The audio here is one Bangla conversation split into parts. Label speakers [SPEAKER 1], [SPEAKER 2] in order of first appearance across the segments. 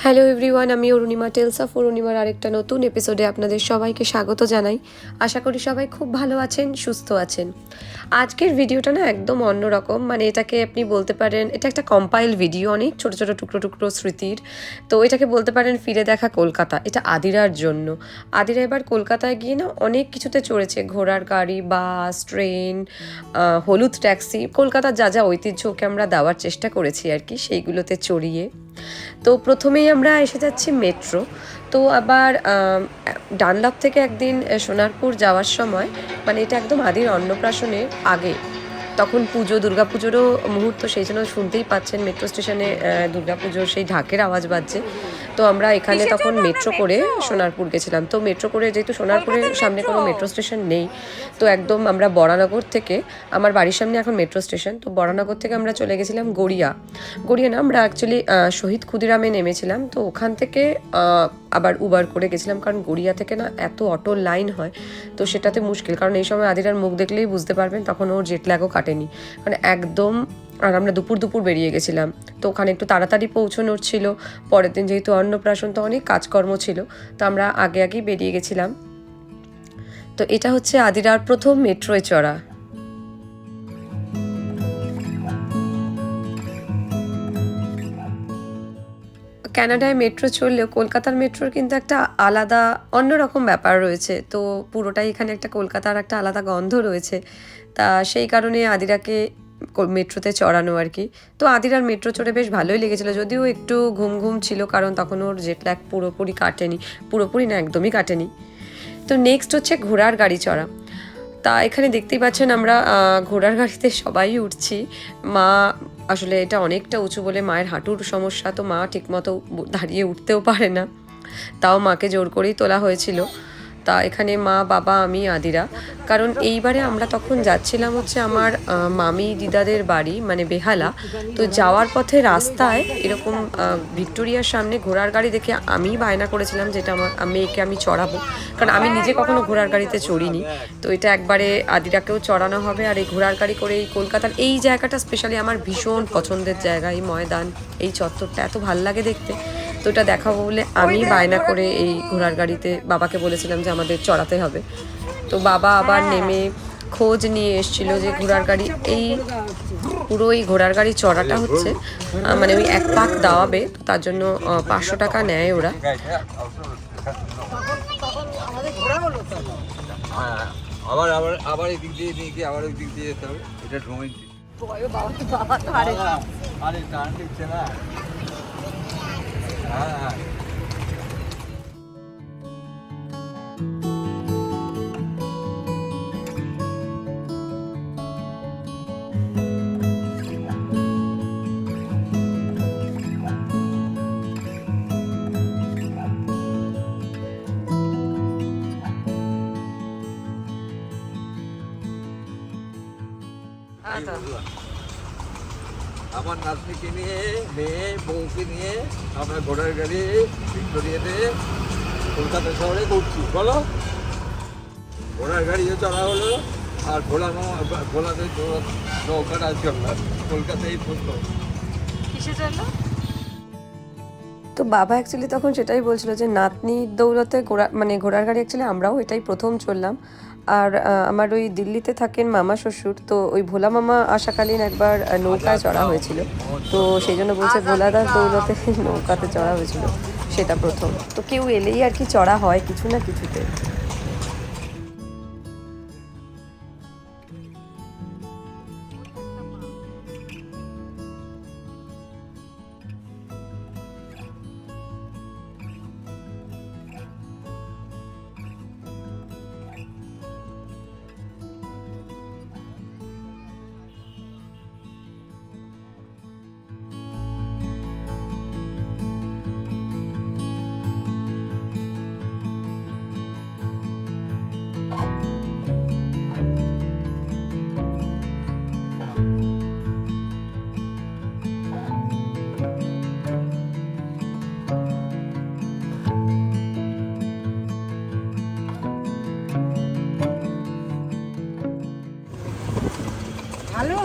[SPEAKER 1] হ্যালো এভরিওয়ান, আমি অরুণিমা টেলস অফ অরুণিমার আরেকটা নতুন এপিসোডে আপনাদের সবাইকে স্বাগত জানাই। আশা করি সবাই খুব ভালো আছেন, সুস্থ আছেন। আজকের ভিডিওটা না একদম অন্যরকম, মানে এটাকে আপনি বলতে পারেন এটা একটা কম্পাইল ভিডিও, অনেক ছোট ছোট টুকরো টুকরো স্মৃতির। তো এটাকে বলতে পারেন ফিরে দেখা কলকাতা। এটা আদিরার জন্য। আদিরা এবার কলকাতায় গিয়ে না অনেক কিছুতে চড়েছে, ঘোড়ার গাড়ি, বাস, ট্রেন, হলুদ ট্যাক্সি, কলকাতার যা যা ঐতিহ্য ওকে আমরা দেওয়ার চেষ্টা করেছি আর কি, সেইগুলোতে চড়িয়ে। তো প্রথমেই আমরা এসে যাচ্ছি মেট্রো। তো আবার ডানলপ থেকে একদিন সোনারপুর যাওয়ার সময়, মানে এটা একদম আদির অন্নপ্রাশনের আগে, তখন পুজো, দুর্গাপুজোরও মুহূর্ত, সেই জন্য শুনতেই পাচ্ছেন মেট্রো স্টেশনে দুর্গাপুজোর সেই ঢাকের আওয়াজ বাজছে। তো আমরা এখানে তখন মেট্রো করে সোনারপুর গেছিলাম। তো মেট্রো করে, যেহেতু সোনারপুরের সামনে কোনো মেট্রো স্টেশন নেই, তো একদম আমরা বরানগর থেকে, আমার বাড়ির সামনে এখন মেট্রো স্টেশন, তো বরানগর থেকে আমরা চলে গেছিলাম গড়িয়া না, আমরা অ্যাকচুয়ালি শহীদ ক্ষুদিরামে নেমেছিলাম। তো ওখান থেকে আবার উবার করে গেছিলাম, কারণ গড়িয়া থেকে না এত অটোর লাইন হয়, তো সেটাতে মুশকিল। কারণ এই সময় আদিরার মুখ দেখলেই বুঝতে পারবেন তখন ওর জেট ল্যাগও কাটেনি, মানে একদম। আর আমরা দুপুর বেরিয়ে গেছিলাম, তো ওখানে একটু তাড়াতাড়ি পৌঁছানোর ছিল। পরের দিন যেহেতু অন্নপ্রাশন, তো অনেক কাজকর্ম ছিল, তো আমরা আগেই বেরিয়ে গেছিলাম। তো এটা হচ্ছে আদিরার প্রথম মেট্রোয় চড়া। কানাডায় মেট্রো চললেও কলকাতার মেট্রোর কিন্তু একটা আলাদা অন্যরকম ব্যাপার রয়েছে। তো পুরোটাই এখানে একটা কলকাতার একটা আলাদা গন্ধ রয়েছে। তা সেই কারণে আদিরাকে মেট্রোতে চড়ানো আর কি। তো আদিরার মেট্রো চড়ে বেশ ভালোই লেগেছিলো, যদিও একটু ঘুম ছিল, কারণ তখন ওর জেট ল্যাগ পুরোপুরি না, একদমই কাটেনি। তো নেক্সট হচ্ছে ঘোড়ার গাড়ি চড়া। তা এখানে দেখতেই পাচ্ছেন আমরা ঘোড়ার গাড়িতে সবাই উঠছি। মা, আসলে এটা অনেকটা উঁচু বলে মায়ের হাঁটুর সমস্যা, তো মা ঠিকমতো দাঁড়িয়ে উঠতেও পারে না, তাও মাকে জোর করেই তোলা হয়েছিল। তা এখানে মা, বাবা, আমি, আদিরা। কারণ এইবারে আমরা তখন যাচ্ছিলাম হচ্ছে আমার মামি দিদাদের বাড়ি, মানে বেহালা। তো যাওয়ার পথে রাস্তায় এরকম ভিক্টোরিয়ার সামনে ঘোড়ার গাড়ি দেখে আমি বায়না করেছিলাম যেটা আমার মেয়েকে আমি চড়াবো, কারণ আমি নিজে কখনো ঘোড়ার গাড়িতে চড়িনি। তো এটা একবারে আদিরাকেও চড়ানো হবে। আর এই ঘোড়ার গাড়ি করে এই কলকাতার এই জায়গাটা স্পেশালি আমার ভীষণ পছন্দের জায়গা। এই ময়দান, এই চত্বরটা এত ভাল লাগে দেখতে। তো এটা দেখাবো বলে আমি বায়না করে এই ঘোড়ার গাড়িতে বাবাকে বলেছিলাম যে আমাদের চড়াতে হবে। তো বাবা আবার নেমে খোঁজ নিয়ে এসেছিল যে ঘোড়ার গাড়ি, পুরো এই ঘোড়ার গাড়ি চড়াটা হচ্ছে মানে ওই এক পাক দাওয়াবে, তো তার জন্য 500 টাকা নেয় ওরা।
[SPEAKER 2] আবার আবার আবার এই দিক দিয়ে নিয়ে গিয়ে আবার ওই দিক দিয়ে যেতে হবে। এটা ড্রয়িং আরে টান দিচ্ছে না। হ্যাঁ আমার নাতনিকে নিয়ে, মেয়ে বউকে নিয়ে আমরা ঘোড়ার গাড়ি ভিক্টোরিয়াতে কলকাতা শহরে ঘুরছি। বলো, ঘোড়ার গাড়িও চড়া হলো, আর ঘোড়াতে নৌকাটা চললাম কলকাতায় পড়লো।
[SPEAKER 1] কিসে চললো? তো বাবা অ্যাকচুয়ালি তখন সেটাই বলছিল যে নাতনির দৌলতে ঘোড়ার গাড়ি অ্যাকচুয়ালি আমরাও এটাই প্রথম চললাম। আর আমার ওই দিল্লিতে থাকেন মামা শ্বশুর, তো ওই ভোলা মামা আসাকালীন একবার নৌকায় চড়া হয়েছিল, তো সেই জন্য বলছে ভোলাদার দৌলতে নৌকাতে চড়া হয়েছিল, সেটা প্রথম। তো কেউ এলেই আর কি চড়া হয় কিছু না কিছুতে। ভালো।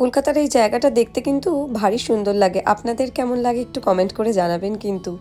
[SPEAKER 1] কলকাতার এই জায়গাটা দেখতে কিন্তু ভারী সুন্দর লাগে। আপনাদের কেমন লাগে একটু কমেন্ট করে জানাবেন কিন্তু।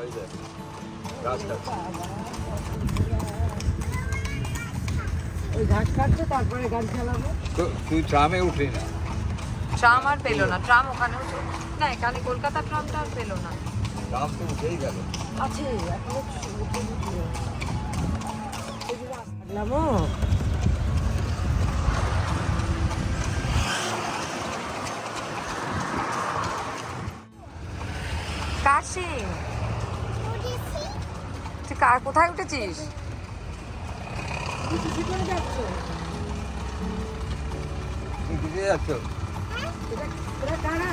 [SPEAKER 2] ওই যে গাছ কাটছে।
[SPEAKER 3] ওই ঘাস কাটছে তারপরে গাড়ি চালাবে।
[SPEAKER 2] তুই ট্রামে উঠলি না?
[SPEAKER 4] ট্রাম আর পেলো না, ট্রাম ওখানেও না, এখানে কলকাতা ট্রামটা আর পেলো না।
[SPEAKER 2] ট্রাম তো উঠেই গেল।
[SPEAKER 3] আছে এখনো লাগলাম।
[SPEAKER 4] কাশি তুই কোথায় উঠেছিস?
[SPEAKER 3] কি করে যাচ্ছ?
[SPEAKER 2] তুই দিতে যাচ্ছ?
[SPEAKER 3] ওরা কারা?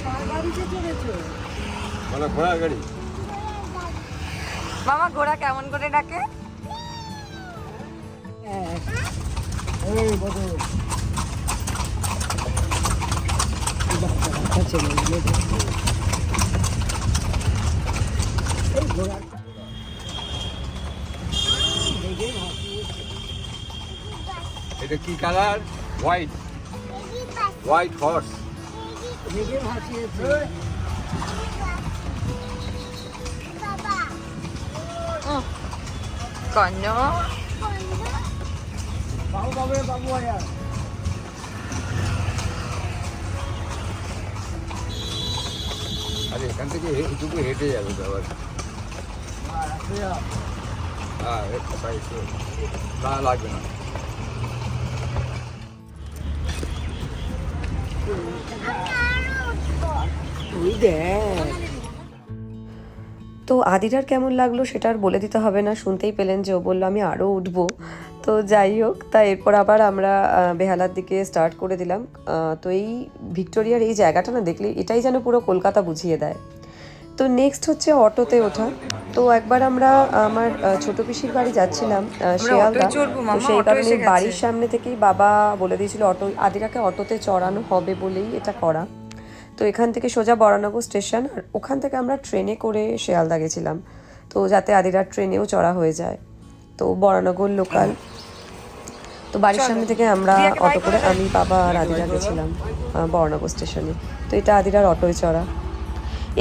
[SPEAKER 3] কার গাড়িতে চড়েছো?
[SPEAKER 2] বলো ঘোড়ার গাড়ি।
[SPEAKER 4] মামা ঘোড়া কেমন করে ডাকে?
[SPEAKER 3] হ্যাঁ এই বদল
[SPEAKER 2] এটা কি কালার? হোয়াইট। White horse.
[SPEAKER 3] ভেগে ভাসিয়েছে।
[SPEAKER 4] কন্য
[SPEAKER 3] বাবু বাবু বাবু আয়া
[SPEAKER 2] আরে এখান থেকে এইটুকু হেঁটে যাবে তো আবার। হ্যাঁ না লাগবে না।
[SPEAKER 3] তুই দেখ।
[SPEAKER 1] তো আদিরার কেমন লাগলো সেটা আর বলে দিতে হবে না, শুনতেই পেলেন যে ও বললো আমি আরও উঠবো। তো যাই হোক, তা এরপর আবার আমরা বেহালার দিকে স্টার্ট করে দিলাম। তো এই ভিক্টোরিয়ার এই জায়গাটা না দেখলে এটাই যেন পুরো কলকাতা বুঝিয়ে দেয়। তো নেক্সট হচ্ছে অটোতে ওঠা। তো একবার আমরা আমার ছোট পিসির বাড়ি যাচ্ছিলাম শিয়ালদা, তো সেই কারণে বাড়ির সামনে থেকেই বাবা বলে দিয়েছিল আদিরাকে অটোতে চড়ানো হবে বলেই এটা করা। তো এখান থেকে সোজা বরানগর স্টেশন, আর ওখান থেকে আমরা ট্রেনে করে শিয়ালদা গেছিলাম, তো যাতে আদিরার ট্রেনেও চড়া হয়ে যায়। তো বরানগর লোকাল, তো বাড়ির সামনে থেকে আমরা অটো করে আমি বাবা আর আদিরা গেছিলাম বরানগর স্টেশনে। তো এটা আদিরার অটোয় চড়া।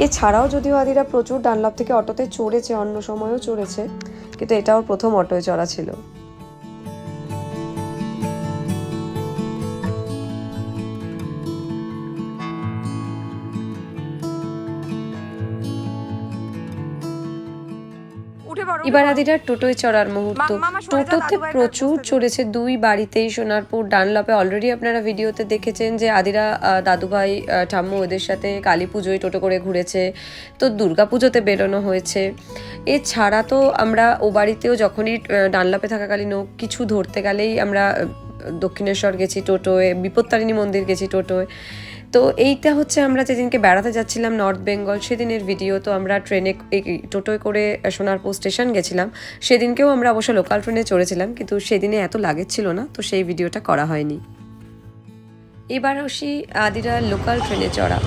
[SPEAKER 1] এছাড়াও যদিও আদিরা প্রচুর ডানলপ থেকে অটোতে চড়েছে, অন্য সময়ও চড়েছে, কিন্তু এটাও প্রথম অটোয় চড়া ছিল। এবার আদিরার টোটোয় চড়ার মুহূর্ত। টোটোতে প্রচুর চড়েছে, দুই বাড়িতেই সোনারপুর ডানলপে। অলরেডি আপনারা ভিডিওতে দেখেছেন যে আদিরা দাদুভাই ঠাম্মু ওদের সাথে কালী পুজোয় টোটো করে ঘুরেছে, তো দুর্গা পুজোতে বেরোনো হয়েছে। এছাড়া তো আমরা ও বাড়িতেও যখনই ডানলপে থাকাকালীন কিছু ধরতে গেলেই আমরা দক্ষিণেশ্বর গেছি টোটোয়, বিপত্তারিণী মন্দির গেছি টোটোয়। তো এইটা হচ্ছে আমরা যেদিনকে বেড়াতে যাচ্ছিলাম নর্থ বেঙ্গল, সেদিনের ভিডিও। তো আমরা ট্রেনে টোটোয় করে সোনারপুর স্টেশন গেছিলাম, সেদিনকেও আমরা অবশ্য লোকাল ট্রেনে চড়েছিলাম, কিন্তু সেদিনে এত লাগেজ ছিল না, তো সেই ভিডিওটা করা হয়নি। এবার আসি আদিরা লোকাল ট্রেনে চড়া।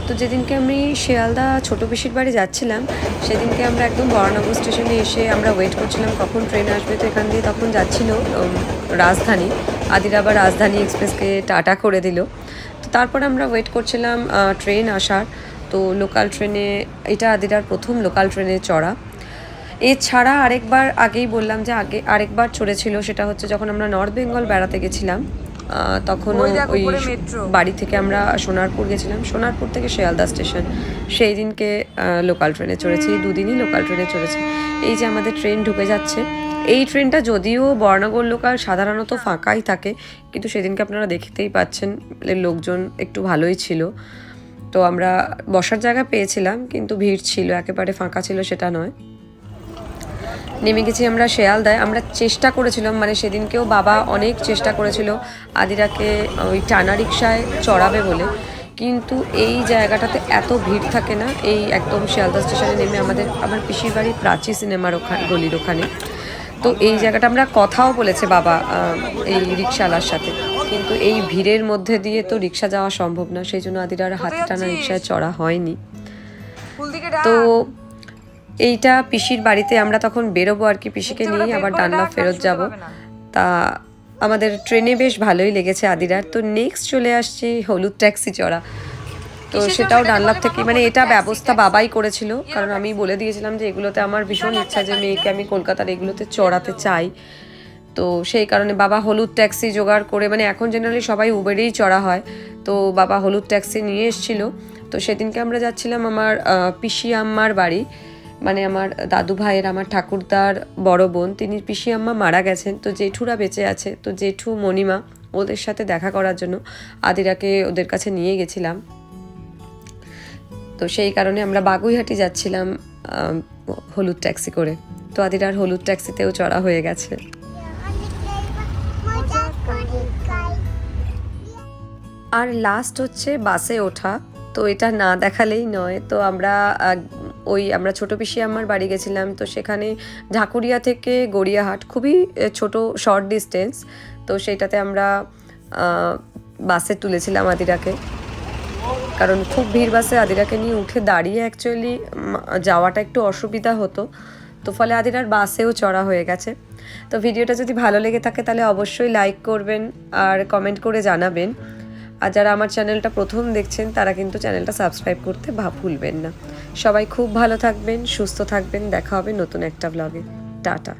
[SPEAKER 1] তো যেদিনকে আমি শিয়ালদা ছোটো পিসির বাড়ি যাচ্ছিলাম, সেদিনকে আমরা একদম বরানগর স্টেশনে এসে আমরা ওয়েট করছিলাম কখন ট্রেন আসবে। তো এখান দিয়ে তখন যাচ্ছিল রাজধানী, আদিরা আবার রাজধানী এক্সপ্রেসকে টাটা করে দিল। তো তারপর আমরা ওয়েট করছিলাম ট্রেন আসার। তো লোকাল ট্রেনে, এটা আদিরার প্রথম লোকাল ট্রেনে চড়া। এছাড়া আরেকবার আগেই বললাম যে আরেকবার চড়েছিল, সেটা হচ্ছে যখন আমরা নর্থ বেঙ্গল বেড়াতে গেছিলাম। তখনও
[SPEAKER 4] ওই দেখো
[SPEAKER 1] ওই
[SPEAKER 4] উপরে মেট্রো।
[SPEAKER 1] বাড়ি থেকে আমরা সোনারপুর গেছিলাম, সোনারপুর থেকে শিয়ালদা স্টেশন, সেই দিনকে লোকাল ট্রেনে চড়েছি। এই দুদিনই লোকাল ট্রেনে চড়েছি। এই যে আমাদের ট্রেন ঢুকে যাচ্ছে। এই ট্রেনটা যদিও বর্ণাগর লোকাল সাধারণত ফাঁকাই থাকে, কিন্তু সেদিনকে আপনারা দেখতেই পাচ্ছেন লোকজন একটু ভালোই ছিল। তো আমরা বসার জায়গা পেয়েছিলাম, কিন্তু ভিড় ছিল, একেবারে ফাঁকা ছিল সেটা নয়। নেমে গেছি আমরা শিয়ালদায়। আমরা চেষ্টা করেছিলাম, মানে সেদিনকেও বাবা অনেক চেষ্টা করেছিল আদিরাকে ওই টানা রিক্সায় চড়াবে বলে, কিন্তু এই জায়গাটাতে এত ভিড় থাকে না। এই একদম শিয়ালদা স্টেশনে নেমে আমার পিসির বাড়ি প্রাচী সিনেমার গলির ওখানে। তো এই জায়গাটা আমরা কথাও বলেছে বাবা এই রিক্সাওয়ালার সাথে, কিন্তু এই ভিড়ের মধ্যে দিয়ে তো রিক্সা যাওয়া সম্ভব না, সেই জন্য আদিরার হাতে টানা রিক্সায় চড়া হয়নি।
[SPEAKER 4] ফুল দিকে
[SPEAKER 1] তো এইটা পিসির বাড়িতে আমরা তখন বেরোবো আর কি, পিসিকে নিয়ে আবার ডানলপ ফেরত যাব। তা আমাদের ট্রেনে বেশ ভালোই লেগেছে আদিরার। তো নেক্সট চলে আসছে হলুদ ট্যাক্সি চড়া। তো সেটাও ডানলপ থেকে, মানে এটা ব্যবস্থা বাবাই করেছিল, কারণ আমি বলে দিয়েছিলাম যে এগুলোতে আমার ভীষণ ইচ্ছা যে মেয়েকে আমি কলকাতার এগুলোতে চড়াতে চাই। তো সেই কারণে বাবা হলুদ ট্যাক্সি জোগাড় করে, মানে এখন জেনারেলি সবাই উবেরেই চড়া হয়, তো বাবা হলুদ ট্যাক্সি নিয়ে এসেছিল। তো সেদিনকে আমরা যাচ্ছিলাম আমার পিসি আম্মার বাড়ি, মানে আমার দাদু ভাইয়ের, আমার ঠাকুরদার বড় বোন, তিনি পিসি আম্মা মারা গেছেন, তো জেঠুরা বেঁচে আছে। তো জেঠু মণিমা, ওদের সাথে দেখা করার জন্য আদিরাকে ওদের কাছে নিয়ে গেছিলাম। তো সেই কারণে আমরা বাগুইহাটি যাচ্ছিলাম হলুদ ট্যাক্সি করে। তো আদিরার হলুদ ট্যাক্সিতেও চড়া হয়ে গেছে। আর লাস্ট হচ্ছে বাসে ওঠা। তো এটা না দেখালেই নয়। তো আমরা ছোটো পিসি আমার বাড়ি গেছিলাম, তো সেখানে ঢাকুরিয়া থেকে গড়িয়াহাট খুবই ছোট শর্ট ডিস্টেন্স। তো সেইটাতে আমরা বাসে তুলেছিলাম আদিরাকে, কারণ খুব ভিড় বাসে আদিরাকে নিয়ে উঠে দাঁড়িয়ে অ্যাকচুয়ালি যাওয়াটা একটু অসুবিধা হতো। তো ফলে আদিরার বাসেও চড়া হয়ে গেছে। তো ভিডিওটা যদি ভালো লেগে থাকে তাহলে অবশ্যই লাইক করবেন আর কমেন্ট করে জানাবেন। আর যারা আমার চ্যানেলটা প্রথম দেখছেন তারা কিন্তু চ্যানেলটা সাবস্ক্রাইব করতে ভুলবেন না। সবাই খুব ভালো থাকবেন, সুস্থ থাকবেন। দেখা হবে নতুন একটা ব্লগে। টাটা।